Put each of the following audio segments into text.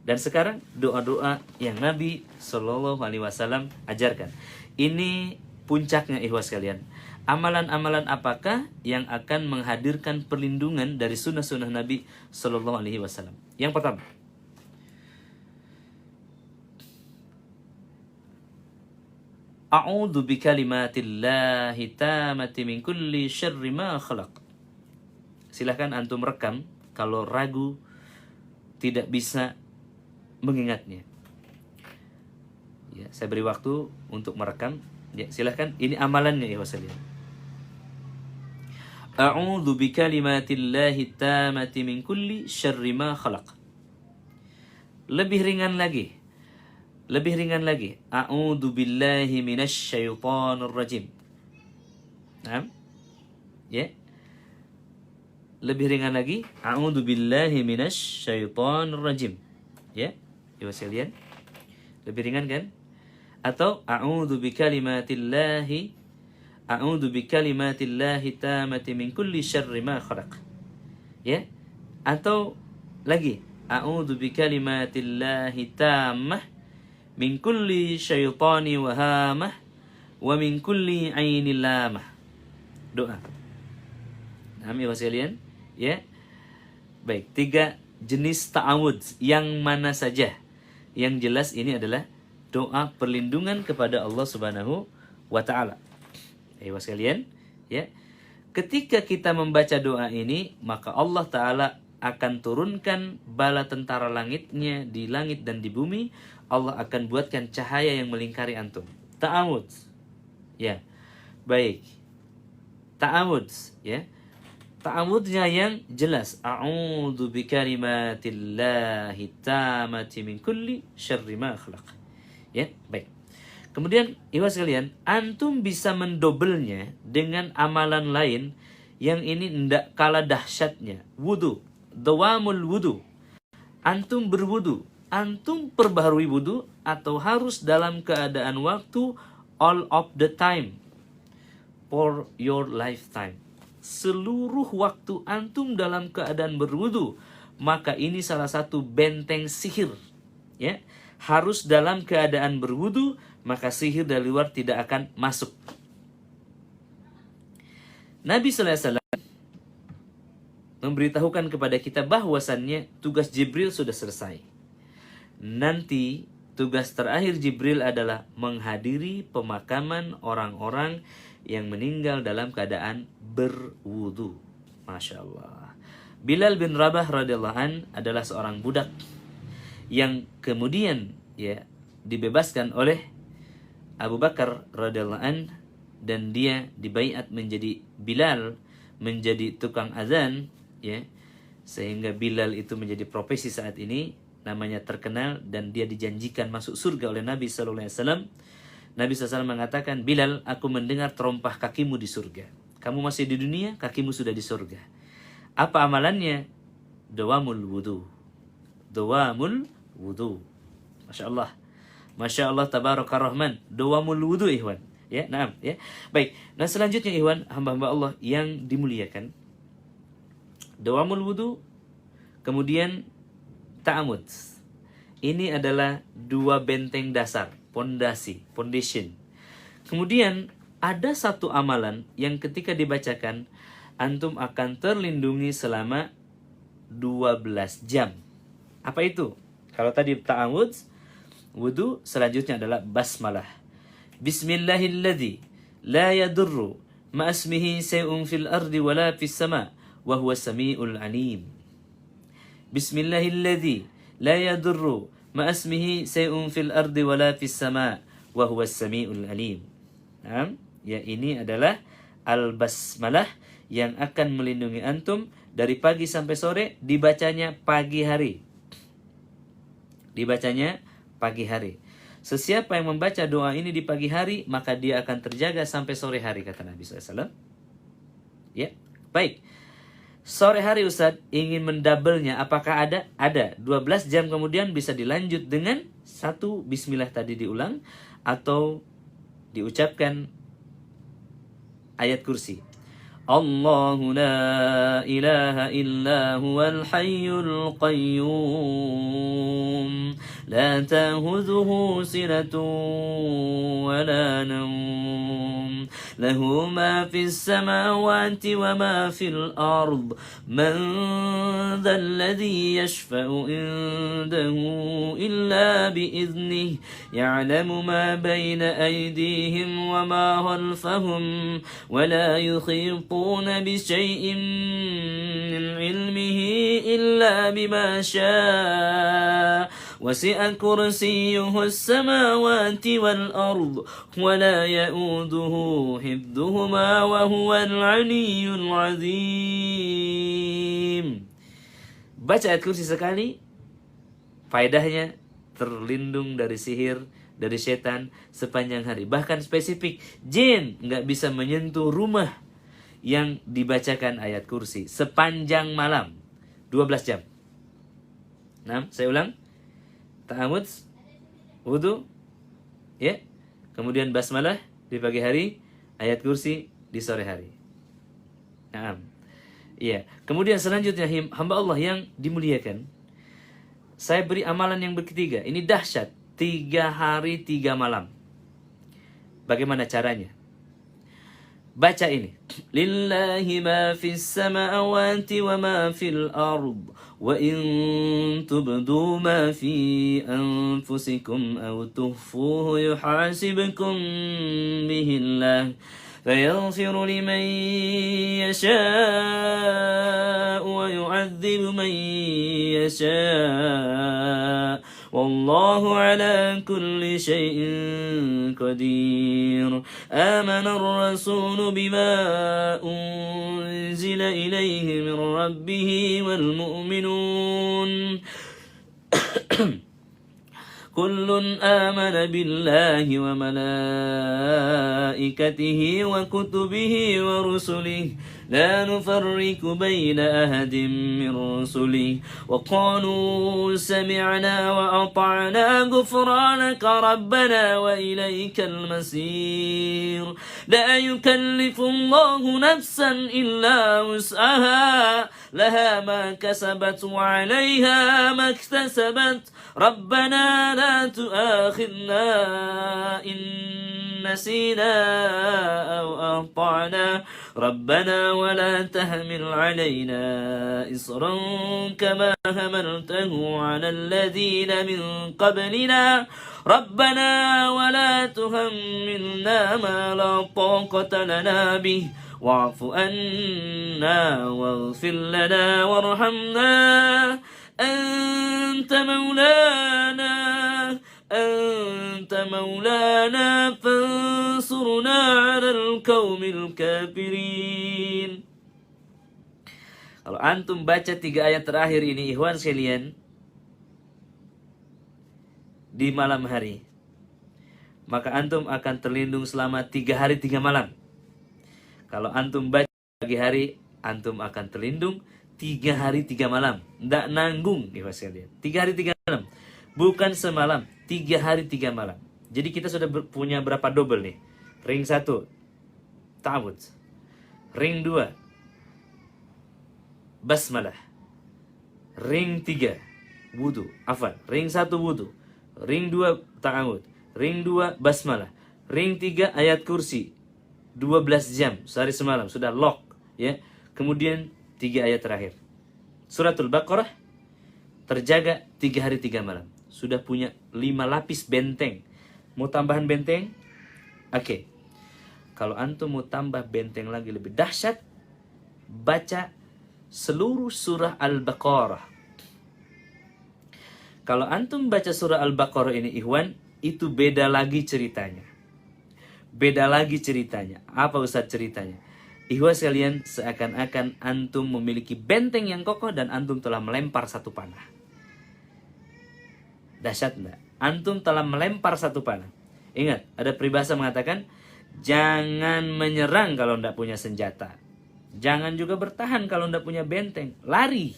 Dan sekarang doa-doa yang Nabi Shallallahu Alaihi Wasallam ajarkan. Ini puncaknya ikhwas sekalian. Amalan-amalan apakah yang akan menghadirkan perlindungan dari sunnah-sunnah Nabi Shallallahu Alaihi Wasallam? Yang pertama, A'udzu bikalimatillahi tammati min kulli syarri ma khalaq. Silahkan antum rekam kalau ragu tidak bisa mengingatnya. Ya, saya beri waktu untuk merekam. Ya, silahkan. Ini amalannya ya wasallam. A'udzu bikalimatillahi tammati min kulli syarri ma khalaq. Lebih ringan lagi. Lebih ringan lagi. A'udzu billahi minasy syaithanir rajim. Nah. Ya. Lebih ringan lagi. A'udzu billahi minasy syaithanir rajim. Ya. Ya sekalian. Lebih ringan kan? Atau a'udzu bikalimatillahi tammati min kulli syarri ma khalaq. Ya. Atau lagi a'udzu bikalimatillahi tammah min kulli syaitani wahamah wa min kulli ainil lamah. Doa. Paham ya sekalian? Ya. Baik, 3 jenis ta'awudz yang mana saja? Yang jelas ini adalah doa perlindungan kepada Allah Subhanahu wa taala. Ayo sekalian, ya. Ketika kita membaca doa ini, maka Allah taala akan turunkan bala tentara langitnya di langit dan di bumi. Allah akan buatkan cahaya yang melingkari antum. Ta'awudz. Ya. Baik. Ta'awudz, ya. Ta'awudznya yang jelas. A'udzu bikalimatillahi tammati min kulli syarri ma khalaq. Ya, baik. Kemudian, ikhwas sekalian, antum bisa mendobelnya dengan amalan lain yang ini tidak kalah dahsyatnya. Wudu, dawamul wudu. Antum berwudu, antum perbaharui wudu atau harus dalam keadaan waktu all of the time for your lifetime. Seluruh waktu antum dalam keadaan berwudu, maka ini salah satu benteng sihir. Ya, harus dalam keadaan berwudu, maka sihir dari luar tidak akan masuk. Nabi sallallahu alaihi wasallam memberitahukan kepada kita bahwasannya tugas Jibril sudah selesai. Nanti tugas terakhir Jibril adalah menghadiri pemakaman orang-orang yang meninggal dalam keadaan berwudu. Masya Allah. Bilal bin Rabah radhiyallahu an adalah seorang budak yang kemudian ya dibebaskan oleh Abu Bakar radhiyallahu an, dan dia dibaiat menjadi Bilal, menjadi tukang azan, ya, sehingga Bilal itu menjadi profesi saat ini, namanya terkenal, dan dia dijanjikan masuk surga oleh Nabi sallallahu alaihi wasallam. Nabi SAW mengatakan, Bilal, aku mendengar terompah kakimu di surga. Kamu masih di dunia, kakimu sudah di surga. Apa amalannya? Dawamul wudu. Dawamul wudu. Masya Allah. Masya Allah, tabaraka rahman. Dawamul wudu, ikhwan. Ya, naam, ya. Baik. Nah, selanjutnya, ikhwan, hamba-hamba Allah yang dimuliakan. Dawamul wudu, kemudian ta'amud. Ini adalah 2 benteng dasar. Pondasi, foundation. Kemudian ada satu amalan yang ketika dibacakan antum akan terlindungi selama 12 jam. Apa itu? Kalau tadi ta'awudz, wudu, selanjutnya adalah basmalah. Bismillahilladzi la yadurru ma'asmihi say'un fil ardi wala fis sama' wa huwa samiul alim. Bismillahilladzi la yadurru ma'asmihi say'un fil ardi wala fis sama' wa huwas sami'ul alim. Nah, ya, ini adalah al-basmalah yang akan melindungi antum dari pagi sampai sore, dibacanya pagi hari. Dibacanya pagi hari. Sesiapa yang membaca doa ini di pagi hari, maka dia akan terjaga sampai sore hari, kata Nabi SAW. Ya, baik. Sore hari Ustadz ingin mendoublenya, apakah ada? Ada. 12 jam kemudian bisa dilanjut dengan 1 bismillah tadi diulang, atau diucapkan ayat kursi. Allahu la ilaha illa huwal hayyul qayyum لا تأخذه سنة ولا نوم له ما في السماوات وما في الأرض من ذا الذي يشفع عنده إلا بإذنه يعلم ما بين أيديهم وما خلفهم ولا يحيطون بشيء من علمه إلا بما شاء وسع كرسيه السماوات والأرض ولا يؤوده حفظهما وهو العلي العظيم. Baca ayat kursi sekali, faedahnya terlindung dari sihir, dari setan sepanjang hari. Bahkan spesifik, jin nggak bisa menyentuh rumah yang dibacakan ayat kursi sepanjang malam, 12 jam. Nah, saya ulang. Ta'awudz, wudu, ya. Kemudian basmalah di pagi hari, ayat kursi di sore hari. Nah, iya. Kemudian selanjutnya hamba Allah yang dimuliakan, saya beri amalan yang ketiga. Ini dahsyat, 3 hari 3 malam. Bagaimana caranya? Baca ini. Lillahi ma fis samawati wa ma fil ard wa in tubdu ma fi anfusikum aw tukhfuhu yuhasibkum bihi Allah فيغفر لمن يشاء ويعذب من يشاء والله على كل شيء قدير آمن الرسول بما أنزل إليه من ربه والمؤمنون كل آمن بالله وملائكته وكتبه ورسله لا نفرق بين أحد من رسله وقالوا سمعنا وأطعنا غفرانك ربنا وإليك المصير لا يكلف الله نفسا إلا وسعها لها ما كسبت وعليها ما اكتسبت ربنا لا تؤاخذنا إن نسينا أو أخطأنا ربنا ولا تحمل علينا إصرا كما حملته على الذين من قبلنا ربنا ولا تحملنا ما لا طاقة لنا به واعف عنا واغفر لنا وارحمنا أنت مولانا فانصرنا على القوم الكافرين. Kalau antum baca 3 ayat terakhir ini, ikhwan sekalian, di malam hari, maka antum akan terlindung selama 3 hari 3 malam. Kalau antum baca pagi hari, antum akan terlindung 3 hari 3 malam. Nggak nanggung, ikhwan sekalian. 3 hari 3 malam. Bukan semalam, 3 hari 3 malam. Jadi kita sudah punya berapa double nih? Ring 1, ta'awudz. Ring 2, basmalah. Ring 3, wudu. Afwan, ring 1 wudu. Ring 2 ta'awudz. Ring 2 basmalah. Ring 3 ayat kursi. 12 jam sehari semalam sudah lock, ya. Kemudian 3 ayat terakhir. Suratul Baqarah terjaga 3 hari 3 malam. Sudah punya 5 lapis benteng. Mau tambahan benteng? Oke. Kalau antum mau tambah benteng lagi lebih dahsyat, baca seluruh surah Al-Baqarah. Kalau antum baca surah Al-Baqarah ini, ikhwan, itu beda lagi ceritanya. Beda lagi ceritanya. Apa Ustaz ceritanya? Ikhwan sekalian, seakan-akan antum memiliki benteng yang kokoh dan antum telah melempar satu panah. Dahsyat enggak? Antum telah melempar satu panah. Ingat, ada peribahasa mengatakan, jangan menyerang kalau tidak punya senjata. Jangan juga bertahan kalau tidak punya benteng. Lari.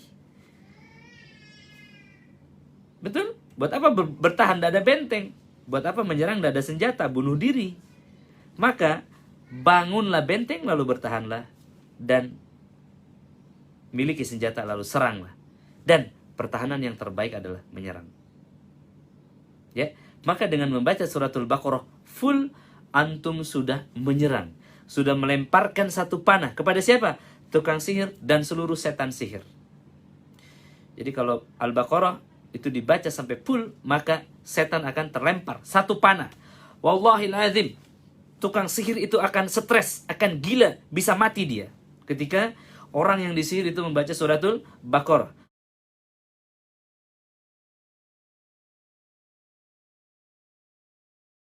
Betul? Buat apa bertahan tidak ada benteng? Buat apa menyerang tidak ada senjata? Bunuh diri. Maka bangunlah benteng lalu bertahanlah, dan miliki senjata lalu seranglah. Dan pertahanan yang terbaik adalah menyerang. Ya, maka dengan membaca suratul Baqarah full, antum sudah menyerang, sudah melemparkan satu panah kepada siapa? Tukang sihir dan seluruh setan sihir. Jadi kalau Al-Baqarah itu dibaca sampai full, maka setan akan terlempar satu panah. Wallahil azim, tukang sihir itu akan stres, akan gila, bisa mati dia ketika orang yang disihir itu membaca suratul Baqarah.